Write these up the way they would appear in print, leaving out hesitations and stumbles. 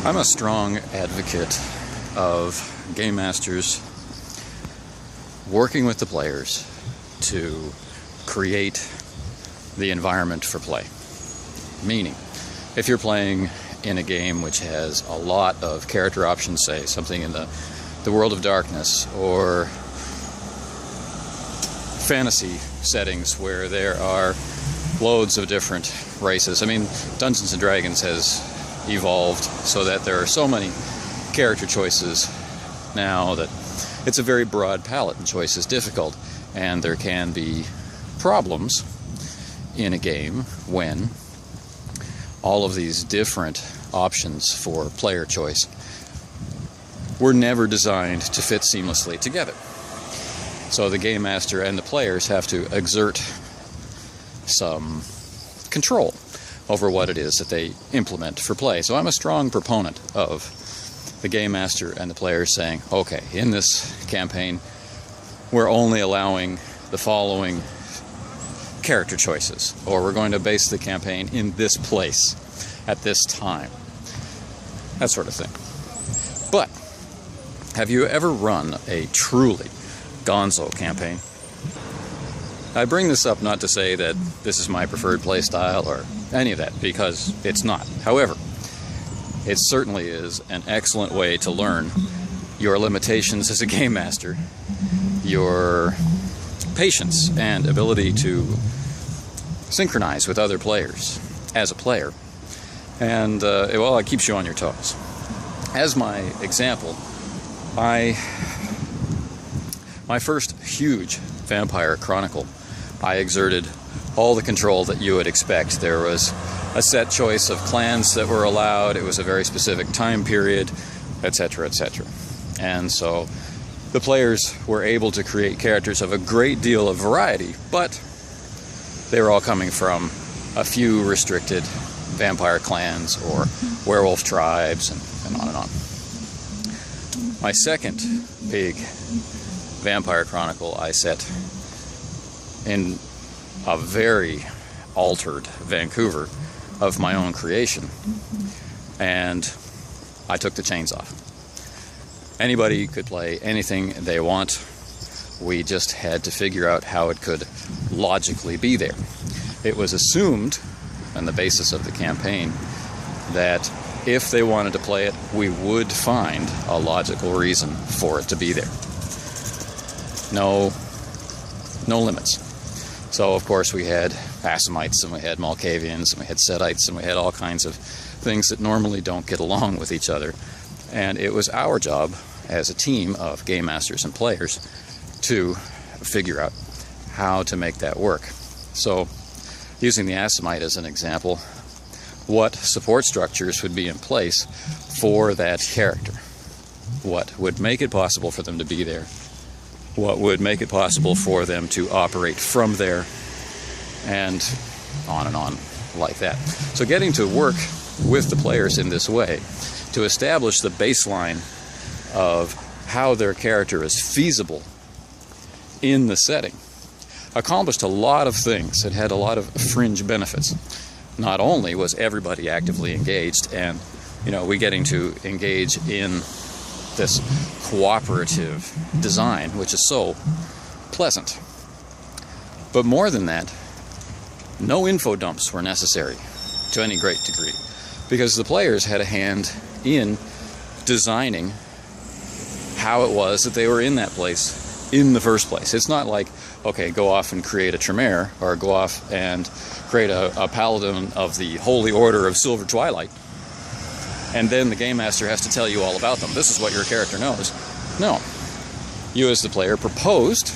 I'm a strong advocate of game masters working with the players to create the environment for play. Meaning, if you're playing in a game which has a lot of character options, say something in the world of darkness or fantasy settings where there are loads of different races. I mean, Dungeons & Dragons has evolved so that there are so many character choices now that it's a very broad palette, and choice is difficult, and there can be problems in a game when all of these different options for player choice were never designed to fit seamlessly together. So the game master and the players have to exert some control over what it is that they implement for play. So I'm a strong proponent of the game master and the players saying, okay, in this campaign, we're only allowing the following character choices, or we're going to base the campaign in this place at this time. That sort of thing. But have you ever run a truly gonzo campaign? I bring this up not to say that this is my preferred play style or any of that, because it's not. However, it certainly is an excellent way to learn your limitations as a game master, your patience and ability to synchronize with other players as a player, and well, it keeps you on your toes. As my example, my first huge Vampire Chronicle, I exerted all the control that you would expect. There was a set choice of clans that were allowed, it was a very specific time period, etc., etc. And so the players were able to create characters of a great deal of variety, but they were all coming from a few restricted vampire clans or werewolf tribes, and on and on. My second big Vampire Chronicle I set in a very altered Vancouver of my own creation, and I took the chains off. Anybody could play anything they want. We just had to figure out how it could logically be there. It was assumed on the basis of the campaign that if they wanted to play it, we would find a logical reason for it to be there. No limits. So of course we had Assamites, and we had Malkavians, and we had Setites, and we had all kinds of things that normally don't get along with each other. And it was our job as a team of game masters and players to figure out how to make that work. So, using the Assamite as an example, what support structures would be in place for that character? What would make it possible for them to be there? What would make it possible for them to operate from there? And on like that. So getting to work with the players in this way to establish the baseline of how their character is feasible in the setting accomplished a lot of things. It had a lot of fringe benefits. Not only was everybody actively engaged, and we getting to engage in this cooperative design, which is so pleasant, but more than that, no info dumps were necessary to any great degree, because the players had a hand in designing how it was that they were in that place in the first place. It's not like, okay, go off and create a Tremere, or go off and create a Paladin of the Holy Order of Silver Twilight, and then the Game Master has to tell you all about them. This is what your character knows. No. You as the player proposed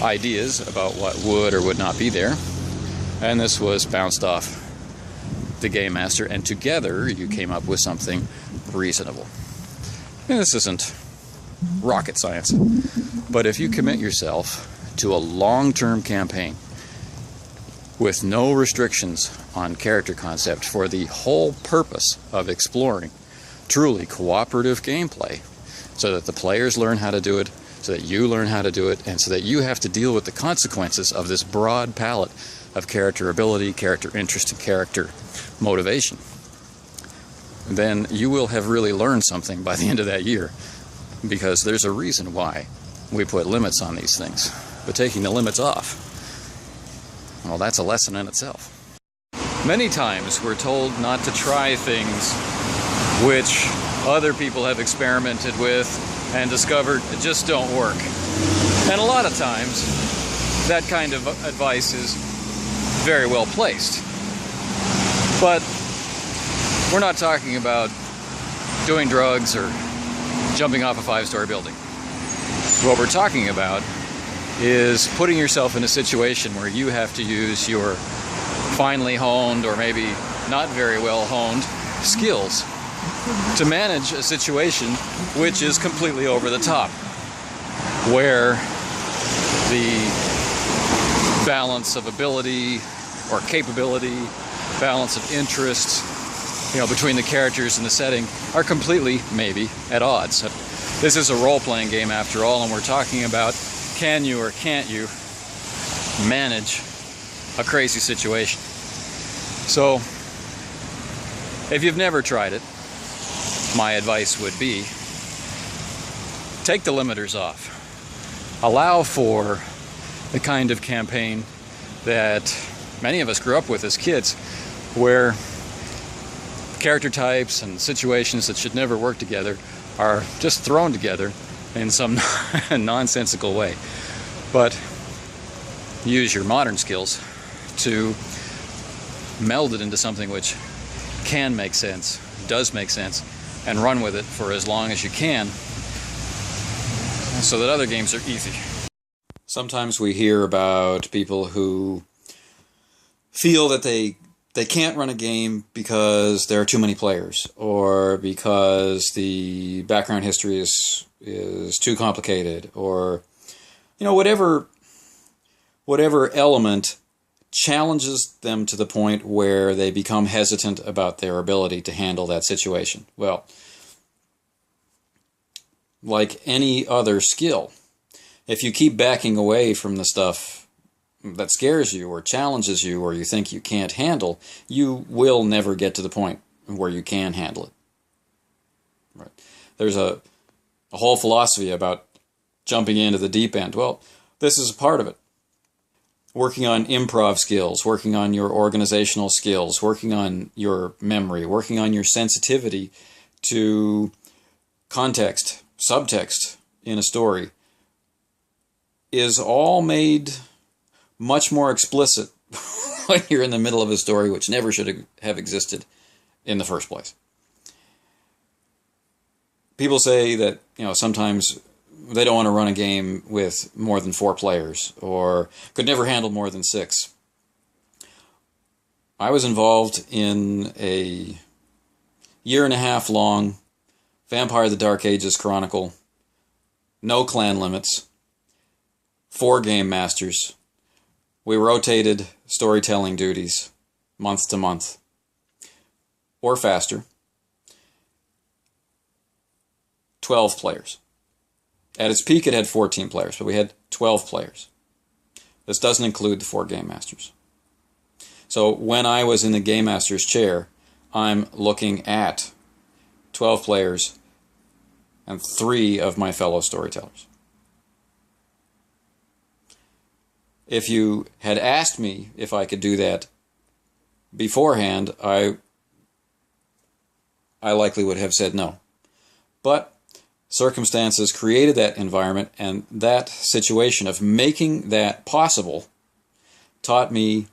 ideas about what would or would not be there, and this was bounced off the Game Master, and together you came up with something reasonable. And this isn't rocket science, but if you commit yourself to a long-term campaign with no restrictions on character concept for the whole purpose of exploring truly cooperative gameplay, so that the players learn how to do it, so that you learn how to do it, and so that you have to deal with the consequences of this broad palette of character ability, character interest, and character motivation, then you will have really learned something by the end of that year, because there's a reason why we put limits on these things. But taking the limits off, well, that's a lesson in itself. Many times we're told not to try things which other people have experimented with and discovered just don't work. And a lot of times that kind of advice is very well placed. But we're not talking about doing drugs or jumping off a 5-story building. What we're talking about is putting yourself in a situation where you have to use your finely honed, or maybe not very well honed, skills to manage a situation which is completely over the top, where the balance of ability or capability, balance of interest, between the characters and the setting are completely, maybe, at odds. This is a role-playing game after all, and we're talking about, can you or can't you manage a crazy situation? So, if you've never tried it, my advice would be, take the limiters off. Allow for the kind of campaign that many of us grew up with as kids, where character types and situations that should never work together are just thrown together in some nonsensical way. But use your modern skills to meld it into something which can make sense, does make sense, and run with it for as long as you can, so that other games are easy. Sometimes we hear about people who feel that they can't run a game because there are too many players, or because the background history is too complicated, or whatever element challenges them to the point where they become hesitant about their ability to handle that situation. Well, like any other skill, if you keep backing away from the stuff that scares you or challenges you or you think you can't handle, you will never get to the point where you can handle it. Right? There's a whole philosophy about jumping into the deep end. Well, this is a part of it. Working on improv skills, working on your organizational skills, working on your memory, working on your sensitivity to context, subtext in a story, is all made much more explicit when you're in the middle of a story which never should have existed in the first place. People say that, sometimes they don't want to run a game with more than 4 players, or could never handle more than 6. I was involved in a 1.5 year long Vampire the Dark Ages Chronicle, no clan limits, 4 game masters. We rotated storytelling duties month to month, or faster. 12 players. At its peak, it had 14 players, but we had 12 players. This doesn't include the 4 game masters. So when I was in the game master's chair, I'm looking at 12 players and 3 of my fellow storytellers. If you had asked me if I could do that beforehand, I likely would have said no. But circumstances created that environment, and that situation of making that possible taught me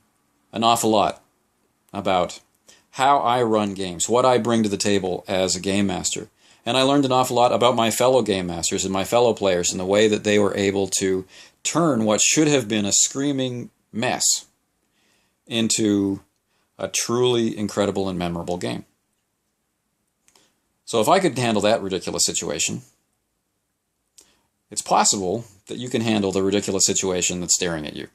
an awful lot about how I run games, what I bring to the table as a game master. And I learned an awful lot about my fellow game masters and my fellow players and the way that they were able to turn what should have been a screaming mess into a truly incredible and memorable game. So if I could handle that ridiculous situation, it's possible that you can handle the ridiculous situation that's staring at you.